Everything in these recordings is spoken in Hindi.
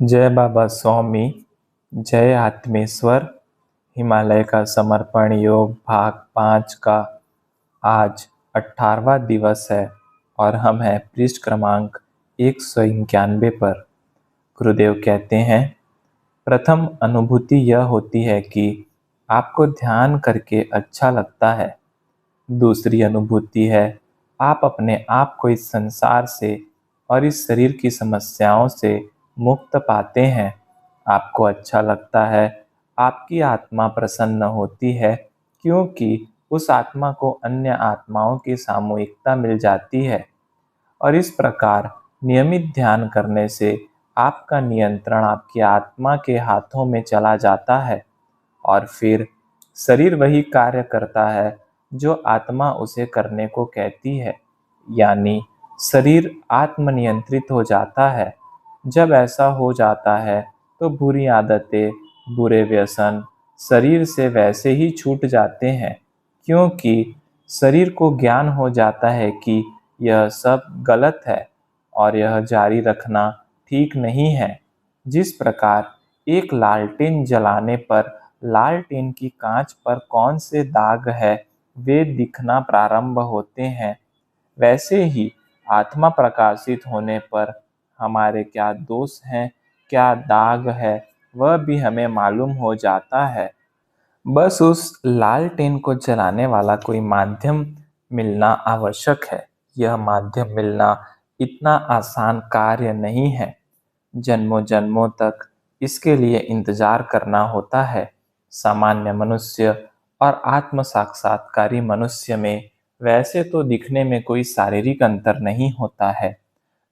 जय बाबा स्वामी, जय आत्मेश्वर। हिमालय का समर्पण योग भाग 5 का आज 18वां दिवस है और हम हैं पृष्ठ क्रमांक 191 पर। गुरुदेव कहते हैं, प्रथम अनुभूति यह होती है कि आपको ध्यान करके अच्छा लगता है। दूसरी अनुभूति है आप अपने आप को इस संसार से और इस शरीर की समस्याओं से मुक्त पाते हैं। आपको अच्छा लगता है, आपकी आत्मा प्रसन्न होती है क्योंकि उस आत्मा को अन्य आत्माओं की सामूहिकता मिल जाती है। और इस प्रकार नियमित ध्यान करने से आपका नियंत्रण आपकी आत्मा के हाथों में चला जाता है और फिर शरीर वही कार्य करता है जो आत्मा उसे करने को कहती है, यानी शरीर आत्मनियंत्रित हो जाता है। जब ऐसा हो जाता है तो बुरी आदतें, बुरे व्यसन शरीर से वैसे ही छूट जाते हैं, क्योंकि शरीर को ज्ञान हो जाता है कि यह सब गलत है और यह जारी रखना ठीक नहीं है। जिस प्रकार एक लालटेन जलाने पर लालटेन की कांच पर कौन से दाग है वे दिखना प्रारंभ होते हैं, वैसे ही आत्मा प्रकाशित होने पर हमारे क्या दोष हैं, क्या दाग है, वह भी हमें मालूम हो जाता है। बस उस लालटेन को जलाने वाला कोई माध्यम मिलना आवश्यक है। यह माध्यम मिलना इतना आसान कार्य नहीं है। जन्मों जन्मों तक इसके लिए इंतजार करना होता है। सामान्य मनुष्य और आत्म साक्षात्कारी मनुष्य में वैसे तो दिखने में कोई शारीरिक अंतर नहीं होता है।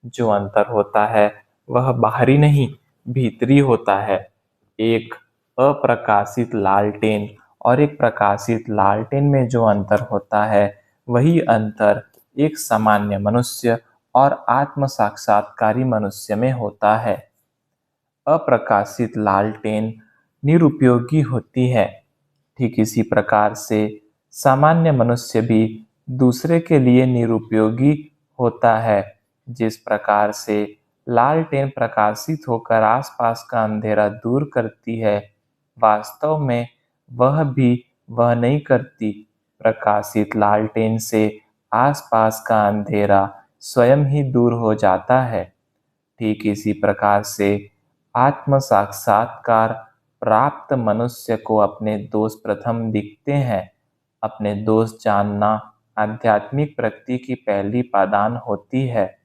जो अंतर होता है वह बाहरी नहीं, भीतरी होता है। एक अप्रकाशित लालटेन और एक प्रकाशित लालटेन में जो अंतर होता है, वही अंतर एक सामान्य मनुष्य और आत्म साक्षात्कारी मनुष्य में होता है। अप्रकाशित लालटेन निरुपयोगी होती है। ठीक इसी प्रकार से सामान्य मनुष्य भी दूसरे के लिए निरुपयोगी होता है। जिस प्रकार से लालटेन प्रकाशित होकर आसपास का अंधेरा दूर करती है, वास्तव में वह नहीं करती। प्रकाशित लालटेन से आसपास का अंधेरा स्वयं ही दूर हो जाता है। ठीक इसी प्रकार से आत्म साक्षात्कार प्राप्त मनुष्य को अपने दोष प्रथम दिखते हैं। अपने दोष जानना आध्यात्मिक प्रगति की पहली पादान होती है।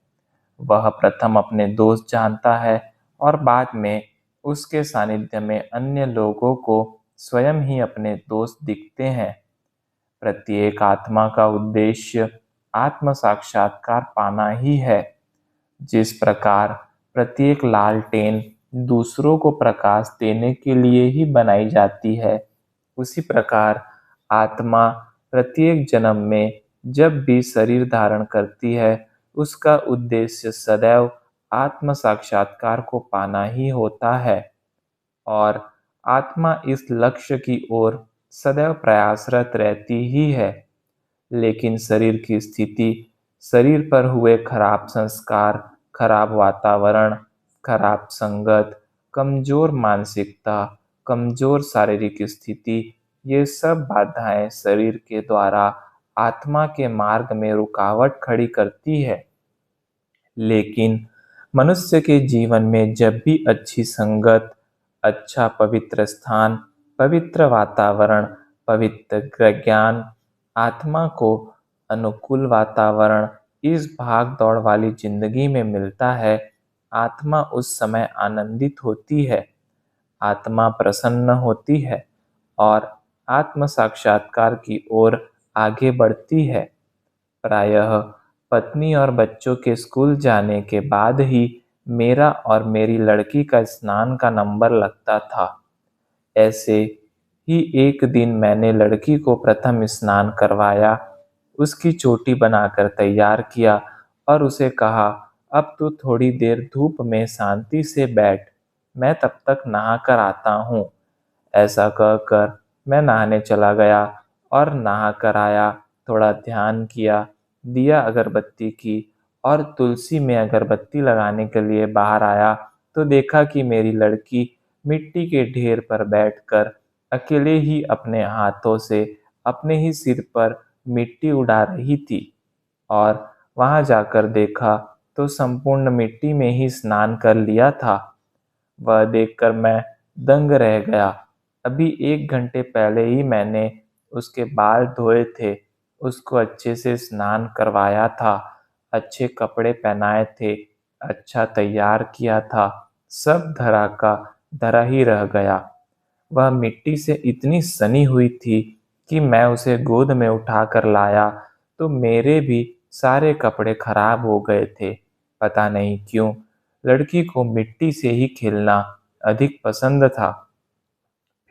वह प्रथम अपने दोष जानता है और बाद में उसके सानिध्य में अन्य लोगों को स्वयं ही अपने दोष दिखते हैं। प्रत्येक आत्मा का उद्देश्य आत्म साक्षात्कार पाना ही है। जिस प्रकार प्रत्येक लालटेन दूसरों को प्रकाश देने के लिए ही बनाई जाती है, उसी प्रकार आत्मा प्रत्येक जन्म में जब भी शरीर धारण करती है, उसका उद्देश्य सदैव आत्म साक्षात्कार को पाना ही होता है और आत्मा इस लक्ष्य की ओर सदैव प्रयासरत रहती ही है। लेकिन शरीर की स्थिति, शरीर पर हुए खराब संस्कार, खराब वातावरण, खराब संगत, कमजोर मानसिकता, कमजोर शारीरिक स्थिति, ये सब बाधाएं शरीर के द्वारा आत्मा के मार्ग में रुकावट खड़ी करती है। लेकिन मनुष्य के जीवन में जब भी अच्छी संगत, अच्छा पवित्र स्थान, पवित्र वातावरण, पवित्र ज्ञान, आत्मा को अनुकूल वातावरण इस भाग दौड़ वाली जिंदगी में मिलता है, आत्मा उस समय आनंदित होती है, आत्मा प्रसन्न होती है और आत्म साक्षात्कार की ओर आगे बढ़ती है। प्रायः पत्नी और बच्चों के स्कूल जाने के बाद ही मेरा और मेरी लड़की का स्नान का नंबर लगता था। ऐसे ही एक दिन मैंने लड़की को प्रथम स्नान करवाया, उसकी चोटी बनाकर तैयार किया और उसे कहा, अब तू थोड़ी देर धूप में शांति से बैठ, मैं तब तक नहा कर आता हूँ। ऐसा कहकर मैं नहाने चला गया और नहा कर आया, थोड़ा ध्यान किया, दिया अगरबत्ती की और तुलसी में अगरबत्ती लगाने के लिए बाहर आया तो देखा कि मेरी लड़की मिट्टी के ढेर पर बैठकर अकेले ही अपने हाथों से अपने ही सिर पर मिट्टी उड़ा रही थी। और वहां जाकर देखा तो संपूर्ण मिट्टी में ही स्नान कर लिया था। वह देखकर मैं दंग रह गया। अभी 1 घंटे पहले ही मैंने उसके बाल धोए थे, उसको अच्छे से स्नान करवाया था, अच्छे कपड़े पहनाए थे, अच्छा तैयार किया था। सब धरा का धरा ही रह गया। वह मिट्टी से इतनी सनी हुई थी कि मैं उसे गोद में उठाकर लाया तो मेरे भी सारे कपड़े खराब हो गए थे। पता नहीं क्यों लड़की को मिट्टी से ही खेलना अधिक पसंद था।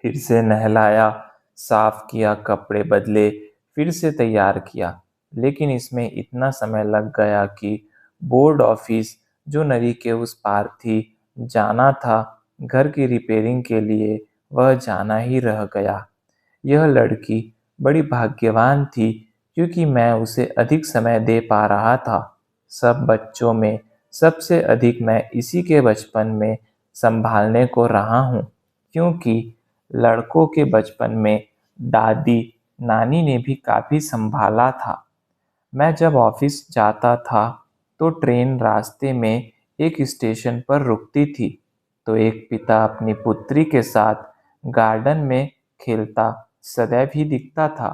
फिर से नहलाया, साफ किया, कपड़े बदले, फिर से तैयार किया। लेकिन इसमें इतना समय लग गया कि बोर्ड ऑफिस जो नदी के उस पार थी, जाना था। घर की रिपेयरिंग के लिए वह जाना ही रह गया। यह लड़की बड़ी भाग्यवान थी क्योंकि मैं उसे अधिक समय दे पा रहा था। सब बच्चों में सबसे अधिक मैं इसी के बचपन में संभालने को रहा हूँ, क्योंकि लड़कों के बचपन में दादी नानी ने भी काफी संभाला था। मैं जब ऑफिस जाता था तो ट्रेन रास्ते में एक स्टेशन पर रुकती थी, तो एक पिता अपनी पुत्री के साथ गार्डन में खेलता सदैव ही दिखता था।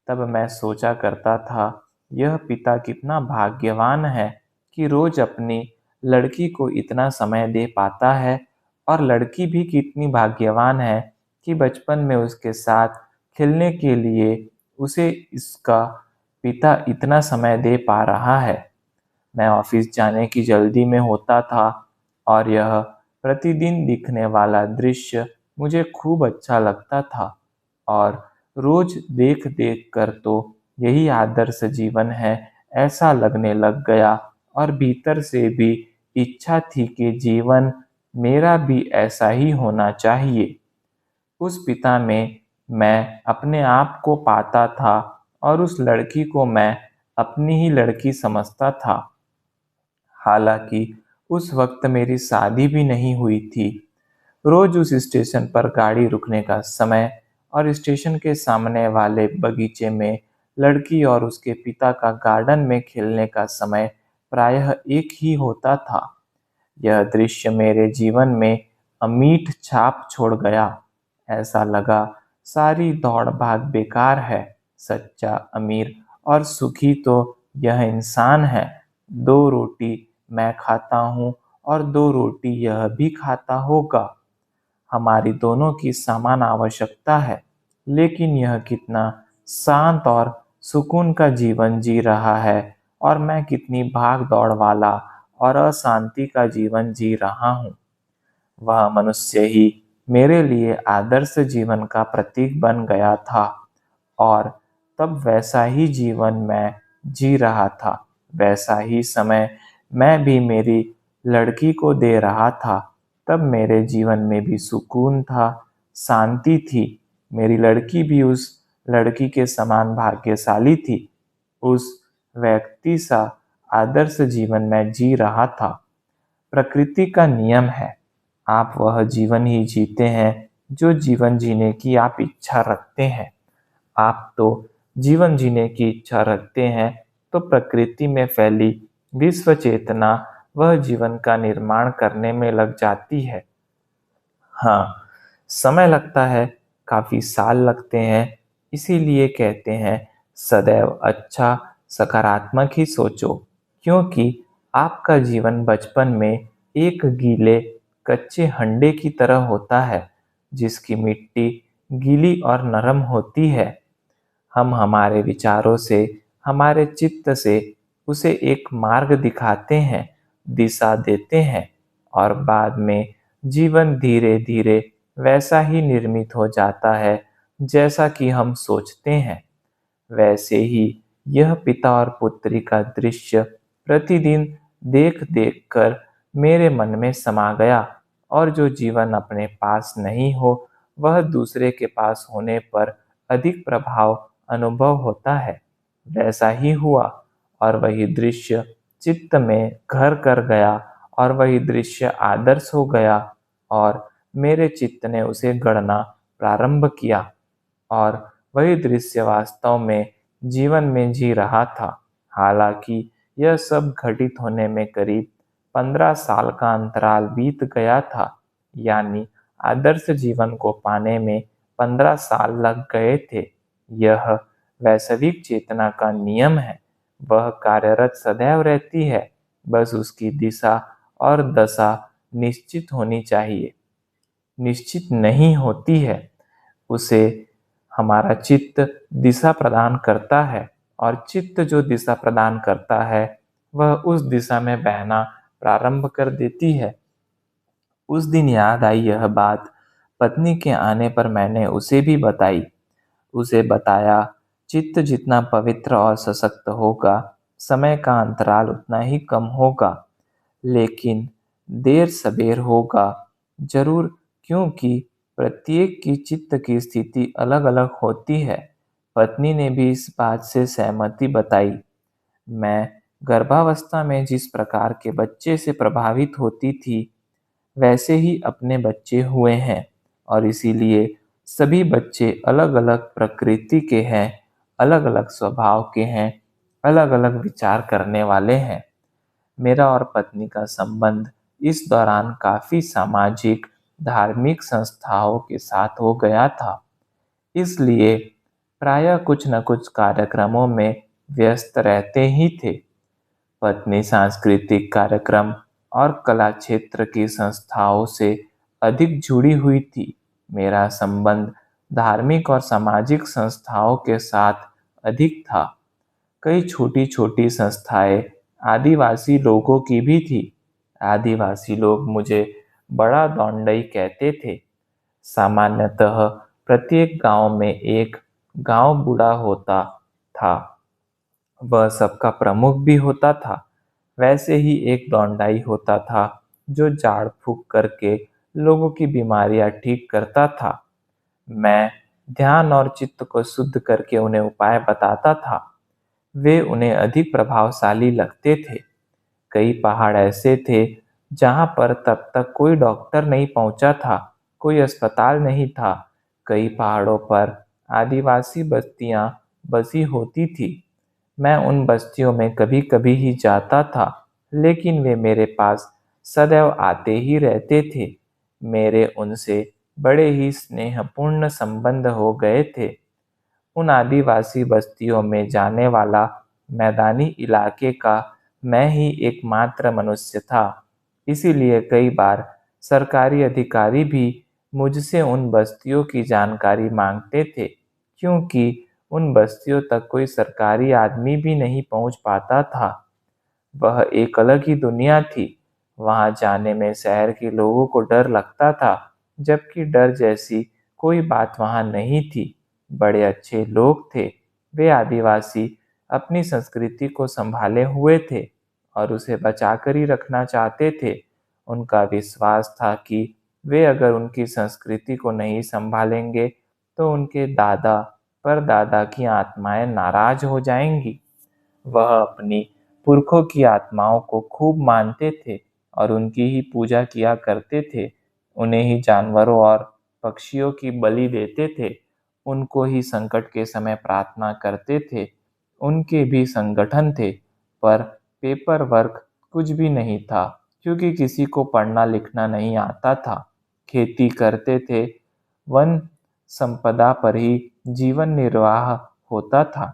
तब मैं सोचा करता था, यह पिता कितना भाग्यवान है कि रोज अपनी लड़की को इतना समय दे पाता है, और लड़की भी कितनी भाग्यवान है कि बचपन में उसके साथ खेलने के लिए उसे इसका पिता इतना समय दे पा रहा है। मैं ऑफिस जाने की जल्दी में होता था और यह प्रतिदिन दिखने वाला दृश्य मुझे खूब अच्छा लगता था। और रोज देख देख कर तो यही आदर्श जीवन है ऐसा लगने लग गया, और भीतर से भी इच्छा थी कि जीवन मेरा भी ऐसा ही होना चाहिए। उस पिता में मैं अपने आप को पाता था और उस लड़की को मैं अपनी ही लड़की समझता था। हालांकि उस वक्त मेरी शादी भी नहीं हुई थी। रोज उस स्टेशन पर गाड़ी रुकने का समय और स्टेशन के सामने वाले बगीचे में लड़की और उसके पिता का गार्डन में खेलने का समय प्रायः एक ही होता था। यह दृश्य मेरे जीवन में अमिट छाप छोड़ गया। ऐसा लगा सारी दौड़ भाग बेकार है। सच्चा अमीर और सुखी तो यह इंसान है। 2 रोटी मैं खाता हूँ और 2 रोटी यह भी खाता होगा। हमारी दोनों की समान आवश्यकता है, लेकिन यह कितना शांत और सुकून का जीवन जी रहा है, और मैं कितनी भाग दौड़ वाला और अशांति का जीवन जी रहा हूँ। वह मनुष्य ही मेरे लिए आदर्श जीवन का प्रतीक बन गया था, और तब वैसा ही जीवन मैं जी रहा था। वैसा ही समय मैं भी मेरी लड़की को दे रहा था। तब मेरे जीवन में भी सुकून था, शांति थी। मेरी लड़की भी उस लड़की के समान भाग्यशाली थी। उस व्यक्ति सा आदर्श जीवन मैं जी रहा था। प्रकृति का नियम है, आप वह जीवन ही जीते हैं जो जीवन जीने की आप इच्छा रखते हैं। आप तो जीवन जीने की इच्छा रखते हैं, तो प्रकृति में फैली विश्व चेतना वह जीवन का निर्माण करने में लग जाती है। हाँ, समय लगता है, काफी साल लगते हैं। इसीलिए कहते हैं सदैव अच्छा सकारात्मक ही सोचो, क्योंकि आपका जीवन बचपन में एक गीले कच्चे हंडे की तरह होता है, जिसकी मिट्टी गीली और नरम होती है। हम हमारे विचारों से, हमारे चित्त से उसे एक मार्ग दिखाते हैं, दिशा देते हैं, और बाद में जीवन धीरे धीरे वैसा ही निर्मित हो जाता है जैसा कि हम सोचते हैं। वैसे ही यह पिता और पुत्री का दृश्य प्रतिदिन देख देख कर मेरे मन में समा गया, और जो जीवन अपने पास नहीं हो वह दूसरे के पास होने पर अधिक प्रभाव अनुभव होता है। वैसा ही हुआ, और वही दृश्य चित्त में घर कर गया, और वही दृश्य आदर्श हो गया और मेरे चित्त ने उसे गढ़ना प्रारंभ किया और वही दृश्य वास्तव में जीवन में जी रहा था। हालांकि यह सब घटित होने में करीब 15 साल का अंतराल बीत गया था, यानी आदर्श जीवन को पाने में 15 साल लग गए थे। यह वैश्विक चेतना का नियम है। वह कार्यरत सदैव रहती है, बस उसकी दिशा और दशा निश्चित होनी चाहिए। निश्चित नहीं होती है, उसे हमारा चित्त दिशा प्रदान करता है और चित्त जो दिशा प्रदान करता है वह उस दिशा में बहना प्रारंभ कर देती है। उस दिन याद आई यह बात। पत्नी के आने पर मैंने उसे भी बताई। उसे बताया, चित्त जितना पवित्र और सशक्त होगा, समय का अंतराल उतना ही कम होगा, लेकिन देर सबेर होगा जरूर, क्योंकि प्रत्येक की चित्त की स्थिति अलग अलग होती है। पत्नी ने भी इस बात से सहमति बताई। मैं गर्भावस्था में जिस प्रकार के बच्चे से प्रभावित होती थी, वैसे ही अपने बच्चे हुए हैं और इसीलिए सभी बच्चे अलग अलग प्रकृति के हैं, अलग अलग स्वभाव के हैं, अलग अलग विचार करने वाले हैं। मेरा और पत्नी का संबंध इस दौरान काफी सामाजिक धार्मिक संस्थाओं के साथ हो गया था, इसलिए प्रायः कुछ न कुछ कार्यक्रमों में व्यस्त रहते ही थे। पत्नी सांस्कृतिक कार्यक्रम और कला क्षेत्र की संस्थाओं से अधिक जुड़ी हुई थी। मेरा संबंध धार्मिक और सामाजिक संस्थाओं के साथ अधिक था। कई छोटी छोटी संस्थाएं आदिवासी लोगों की भी थी। आदिवासी लोग मुझे बड़ा दौंडई कहते थे। सामान्यतः प्रत्येक गांव में एक गांव बूढ़ा होता था, वह सबका प्रमुख भी होता था। वैसे ही एक दौंडाई होता था जो झाड़ फूक करके लोगों की बीमारियां ठीक करता था। मैं ध्यान और चित्त को शुद्ध करके उन्हें उपाय बताता था। वे उन्हें अधिक प्रभावशाली लगते थे। कई पहाड़ ऐसे थे जहां पर तब तक कोई डॉक्टर नहीं पहुंचा था, कोई अस्पताल नहीं था। कई पहाड़ों पर आदिवासी बस्तियां बसी होती थी। मैं उन बस्तियों में कभी कभी ही जाता था, लेकिन वे मेरे पास सदैव आते ही रहते थे। मेरे उनसे बड़े ही स्नेहपूर्ण संबंध हो गए थे। उन आदिवासी बस्तियों में जाने वाला मैदानी इलाके का मैं ही एकमात्र मनुष्य था। इसीलिए कई बार सरकारी अधिकारी भी मुझसे उन बस्तियों की जानकारी मांगते थे, क्योंकि उन बस्तियों तक कोई सरकारी आदमी भी नहीं पहुंच पाता था। वह एक अलग ही दुनिया थी। वहां जाने में शहर के लोगों को डर लगता था, जबकि डर जैसी कोई बात वहां नहीं थी। बड़े अच्छे लोग थे। वे आदिवासी अपनी संस्कृति को संभाले हुए थे और उसे बचाकर ही रखना चाहते थे। उनका विश्वास था कि वे अगर उनकी संस्कृति को नहीं संभालेंगे तो उनके दादा परदादा की आत्माएं नाराज हो जाएंगी। वह अपनी पुरखों की आत्माओं को खूब मानते थे और उनकी ही पूजा किया करते थे। उन्हें ही जानवरों और पक्षियों की बलि देते थे। उनको ही संकट के समय प्रार्थना करते थे। उनके भी संगठन थे, पर पेपर वर्क कुछ भी नहीं था, क्योंकि किसी को पढ़ना लिखना नहीं आता था। खेती करते थे, वन संपदा पर ही जीवन निर्वाह होता था।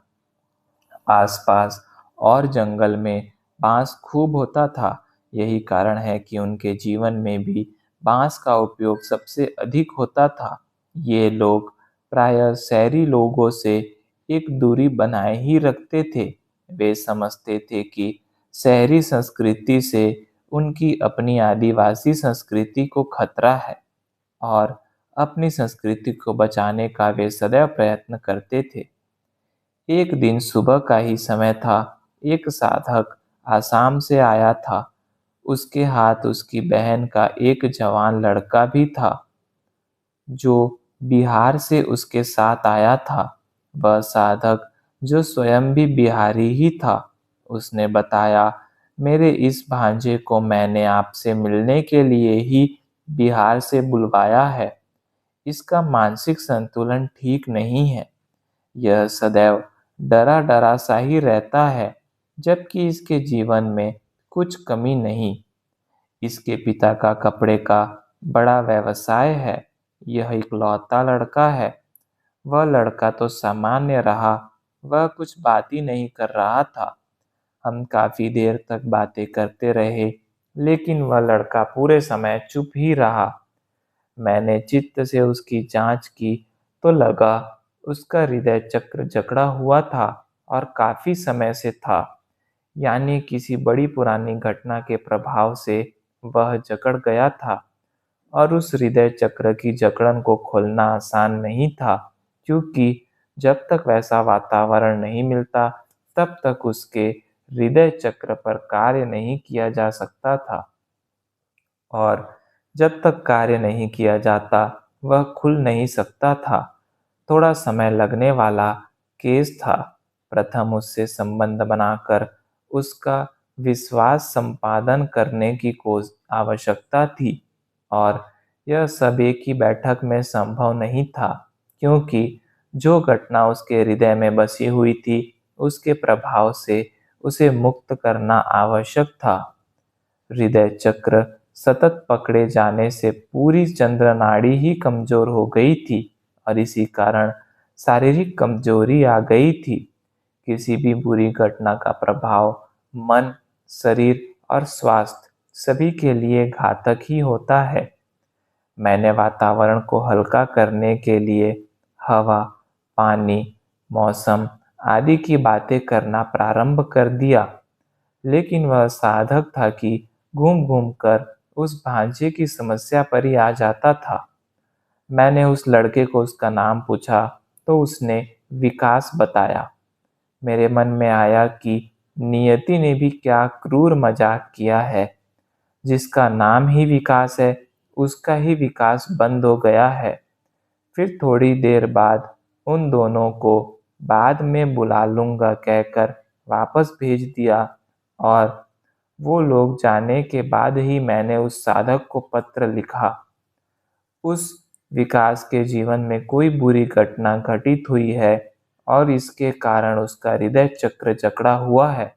आसपास और जंगल में बांस खूब होता था। यही कारण है कि उनके जीवन में भी बांस का उपयोग सबसे अधिक होता था। ये लोग प्रायः शहरी लोगों से एक दूरी बनाए ही रखते थे। वे समझते थे कि शहरी संस्कृति से उनकी अपनी आदिवासी संस्कृति को खतरा है और अपनी संस्कृति को बचाने का वे सदैव प्रयत्न करते थे। एक दिन सुबह का ही समय था। एक साधक आसाम से आया था। उसके हाथ उसकी बहन का एक जवान लड़का भी था, जो बिहार से उसके साथ आया था। वह साधक, जो स्वयं भी बिहारी ही था, उसने बताया, मेरे इस भांजे को मैंने आपसे मिलने के लिए ही बिहार से बुलवाया है। इसका मानसिक संतुलन ठीक नहीं है। यह सदैव डरा-डरा सा ही रहता है, जबकि इसके जीवन में कुछ कमी नहीं। इसके पिता का कपड़े का बड़ा व्यवसाय है। यह इकलौता लड़का है। वह लड़का तो सामान्य रहा, वह कुछ बात ही नहीं कर रहा था। हम काफ़ी देर तक बातें करते रहे, लेकिन वह लड़का पूरे समय चुप ही रहा। मैंने चित्त से उसकी जाँच की तो लगा उसका हृदय चक्र जकड़ा हुआ था और काफ़ी समय से था, यानी किसी बड़ी पुरानी घटना के प्रभाव से वह जकड़ गया था। और उस हृदय चक्र की जकड़न को खोलना आसान नहीं था, क्योंकि जब तक वैसा वातावरण नहीं मिलता, तब तक उसके हृदय चक्र पर कार्य नहीं किया जा सकता था। और जब तक कार्य नहीं किया जाता, वह खुल नहीं सकता था। थोड़ा समय लगने वाला केस था। प्रथम उससे संबंध बनाकर उसका विश्वास संपादन करने की आवश्यकता थी, और यह सब एक ही बैठक में संभव नहीं था, क्योंकि जो घटना उसके हृदय में बसी हुई थी, उसके प्रभाव से उसे मुक्त करना आवश्यक था। हृदय चक्र सतत पकड़े जाने से पूरी चंद्र नाड़ी ही कमजोर हो गई थी, और इसी कारण शारीरिक कमजोरी आ गई थी। किसी भी बुरी घटना का प्रभाव मन, शरीर और स्वास्थ्य सभी के लिए घातक ही होता है। मैंने वातावरण को हल्का करने के लिए हवा, पानी, मौसम आदि की बातें करना प्रारंभ कर दिया, लेकिन वह साधक था कि घूम-घूम कर उस भांजे की समस्या पर ही आ जाता था। मैंने उस लड़के को उसका नाम पूछा तो उसने विकास बताया। मेरे मन में आया कि नियति ने भी क्या क्रूर मजाक किया है। जिसका नाम ही विकास है, उसका ही विकास बंद हो गया है। फिर थोड़ी देर बाद उन दोनों को बाद में बुला लूँगा कहकर वापस भेज दिया, और वो लोग जाने के बाद ही मैंने उस साधक को पत्र लिखा। उस विकास के जीवन में कोई बुरी घटना घटित हुई है, और इसके कारण उसका हृदय चक्र जकड़ा हुआ है,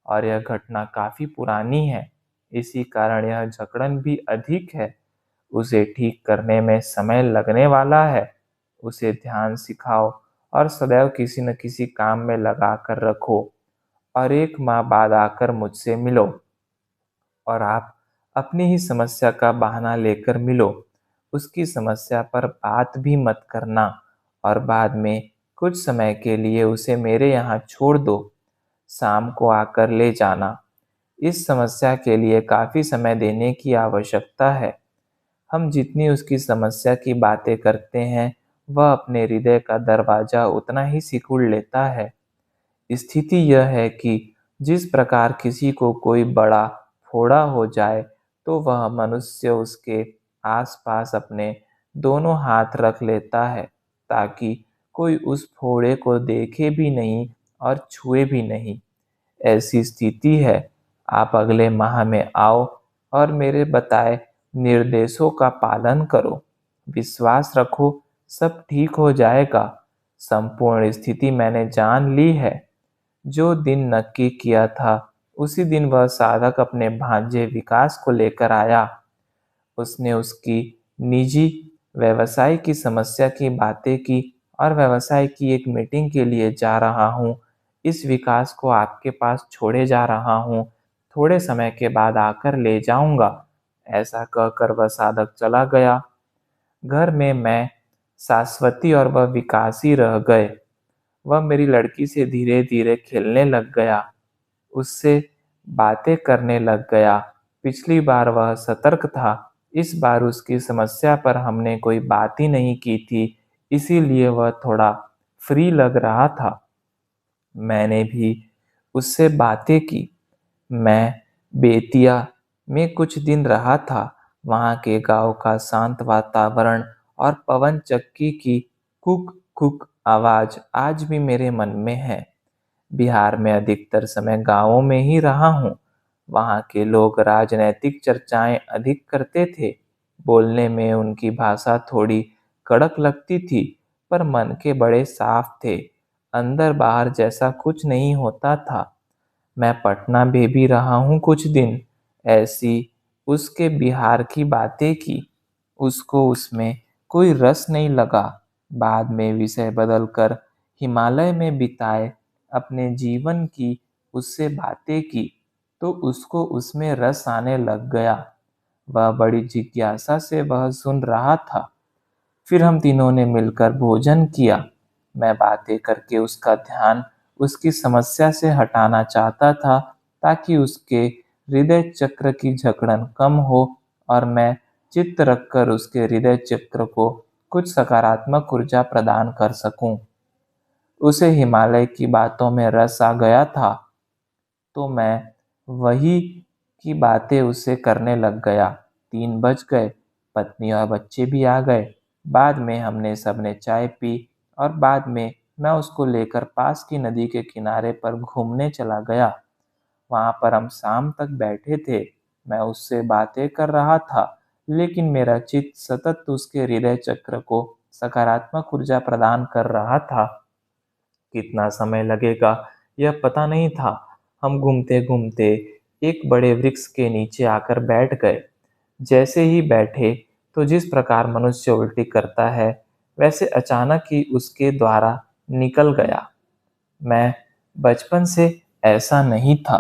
और यह घटना काफ़ी पुरानी है। इसी कारण यह जकड़न भी अधिक है। उसे ठीक करने में समय लगने वाला है। उसे ध्यान सिखाओ और सदैव किसी न किसी काम में लगा कर रखो, और 1 माह बाद आकर मुझसे मिलो। और आप अपनी ही समस्या का बहाना लेकर मिलो। उसकी समस्या पर बात भी मत करना, और बाद में कुछ समय के लिए उसे मेरे यहाँ छोड़ दो। शाम को आकर ले जाना। इस समस्या के लिए काफ़ी समय देने की आवश्यकता है। हम जितनी उसकी समस्या की बातें करते हैं, वह अपने हृदय का दरवाज़ा उतना ही सिकुड़ लेता है। स्थिति यह है कि जिस प्रकार किसी को कोई बड़ा फोड़ा हो जाए, तो वह मनुष्य उसके आस-पास अपने दोनों हाथ रख लेता है, ताकि कोई उस फोड़े को देखे भी नहीं और छुए भी नहीं। ऐसी स्थिति है। आप अगले माह में आओ और मेरे बताए निर्देशों का पालन करो। विश्वास रखो, सब ठीक हो जाएगा। संपूर्ण स्थिति मैंने जान ली है। जो दिन नक्की किया था, उसी दिन वह साधक अपने भांजे विकास को लेकर आया। उसने उसकी निजी व्यवसाय की समस्या की बातें की, और व्यवसाय की एक मीटिंग के लिए जा रहा हूँ। इस विकास को आपके पास छोड़े जा रहा हूँ। थोड़े समय के बाद आकर ले जाऊँगा। ऐसा कहकर वह साधक चला गया। घर में मैं, शाश्वती और वह विकास ही रह गए। वह मेरी लड़की से धीरे-धीरे खेलने लग गया। उससे बातें करने लग गया। पिछली बार वह सतर्क था। इस बार उसकी समस्या पर हमने कोई बात ही नहीं की थी, इसीलिए वह थोड़ा फ्री लग रहा था। मैंने भी उससे बातें की। मैं बेतिया में कुछ दिन रहा था। वहाँ के गाँव का शांत वातावरण और पवन चक्की की कुक-कुक आवाज़ आज भी मेरे मन में है। बिहार में अधिकतर समय गाँवों में ही रहा हूँ। वहाँ के लोग राजनैतिक चर्चाएं अधिक करते थे। बोलने में उनकी भाषा थोड़ी कड़क लगती थी, पर मन के बड़े साफ थे। अंदर बाहर जैसा कुछ नहीं होता था। मैं पटना में भी रहा हूँ कुछ दिन। ऐसी उसके बिहार की बातें की। उसको उसमें कोई रस नहीं लगा। बाद में विषय बदलकर हिमालय में बिताए अपने जीवन की उससे बातें की तो उसको उसमें रस आने लग गया। वह बड़ी जिज्ञासा से वह सुन रहा था। फिर हम तीनों ने मिलकर भोजन किया। मैं बातें करके उसका ध्यान उसकी समस्या से हटाना चाहता था, ताकि उसके हृदय चक्र की जकड़न कम हो और मैं चित्त रखकर उसके हृदय चक्र को कुछ सकारात्मक ऊर्जा प्रदान कर सकूं। उसे हिमालय की बातों में रस आ गया था, तो मैं वही की बातें उससे करने लग गया। 3 बज गए। पत्नी और बच्चे भी आ गए। बाद में हमने सबने चाय पी और बाद में मैं उसको लेकर पास की नदी के किनारे पर घूमने चला गया। वहाँ पर हम शाम तक बैठे थे। मैं उससे बातें कर रहा था, लेकिन मेरा चित्त सतत उसके हृदय चक्र को सकारात्मक ऊर्जा प्रदान कर रहा था। कितना समय लगेगा यह पता नहीं था। हम घूमते घूमते एक बड़े वृक्ष के नीचे आकर बैठ गए। जैसे ही बैठे तो जिस प्रकार मनुष्य उल्टी करता है, वैसे अचानक ही उसके द्वारा निकल गया। मैं बचपन से ऐसा नहीं था।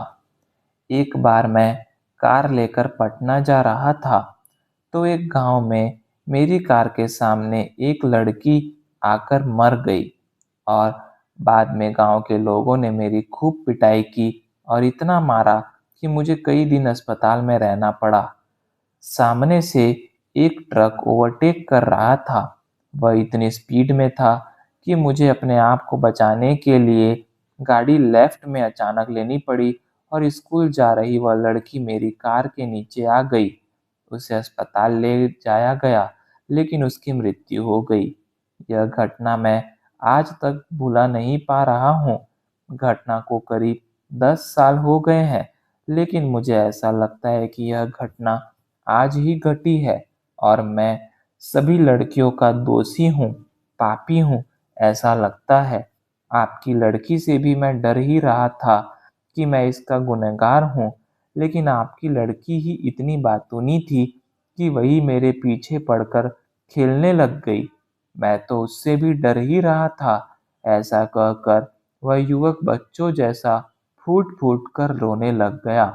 एक बार मैं कार लेकर पटना जा रहा था, तो एक गांव में मेरी कार के सामने एक लड़की आकर मर गई और बाद में गांव के लोगों ने मेरी खूब पिटाई की और इतना मारा कि मुझे कई दिन अस्पताल में रहना पड़ा। सामने से एक ट्रक ओवरटेक कर रहा था। वह इतनी स्पीड में था कि मुझे अपने आप को बचाने के लिए गाड़ी लेफ्ट में अचानक लेनी पड़ी और स्कूल जा रही वह लड़की मेरी कार के नीचे आ गई। उसे अस्पताल ले जाया गया, लेकिन उसकी मृत्यु हो गई। यह घटना मैं आज तक भुला नहीं पा रहा हूँ। घटना को करीब 10 साल हो गए हैं, लेकिन मुझे ऐसा लगता है कि यह घटना आज ही घटी है और मैं सभी लड़कियों का दोषी हूँ, पापी हूँ, ऐसा लगता है। आपकी लड़की से भी मैं डर ही रहा था कि मैं इसका गुनहगार हूँ, लेकिन आपकी लड़की ही इतनी बातूनी थी कि वही मेरे पीछे पड़कर खेलने लग गई। मैं तो उससे भी डर ही रहा था। ऐसा कहकर वह युवक बच्चों जैसा फूट फूट कर रोने लग गया।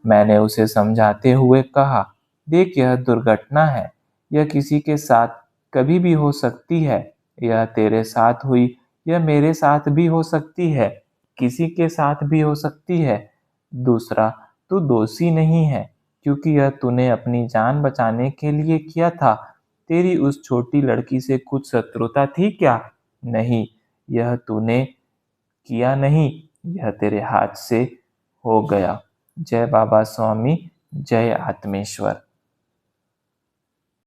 मैंने उसे समझाते हुए कहा, देख यह दुर्घटना है। यह किसी के साथ कभी भी हो सकती है। यह तेरे साथ हुई, यह मेरे साथ भी हो सकती है, किसी के साथ भी हो सकती है। दूसरा, तू दोषी नहीं है, क्योंकि यह तूने अपनी जान बचाने के लिए किया था। तेरी उस छोटी लड़की से कुछ शत्रुता थी क्या? नहीं, यह तूने किया नहीं, यह तेरे हाथ से हो गया। जय बाबा स्वामी, जय आत्मेश्वर।